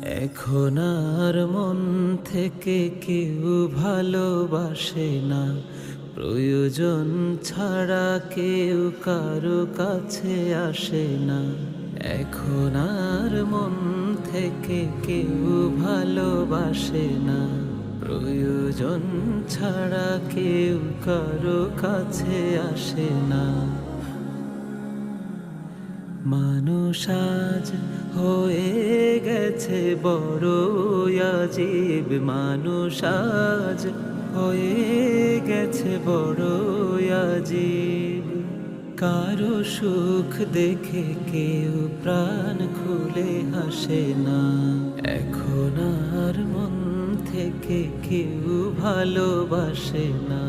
এখন আর মন থেকে কেউ ভালোবাসে না, প্রয়োজন ছাড়া কেউ কারো কাছে আসে না। এখন আর মন থেকে কেউ ভালোবাসে না, প্রয়োজন ছাড়া কেউ কারো কাছে আসে না। মানুষ আজ হয়ে গেছে বড় আজীব, মানুষ আজ হয়ে গেছে বড় আজীব। কারো সুখ দেখে কেউ প্রাণ খুলে হাসে না, এখন আর মন থেকে কেউ ভালোবাসে না।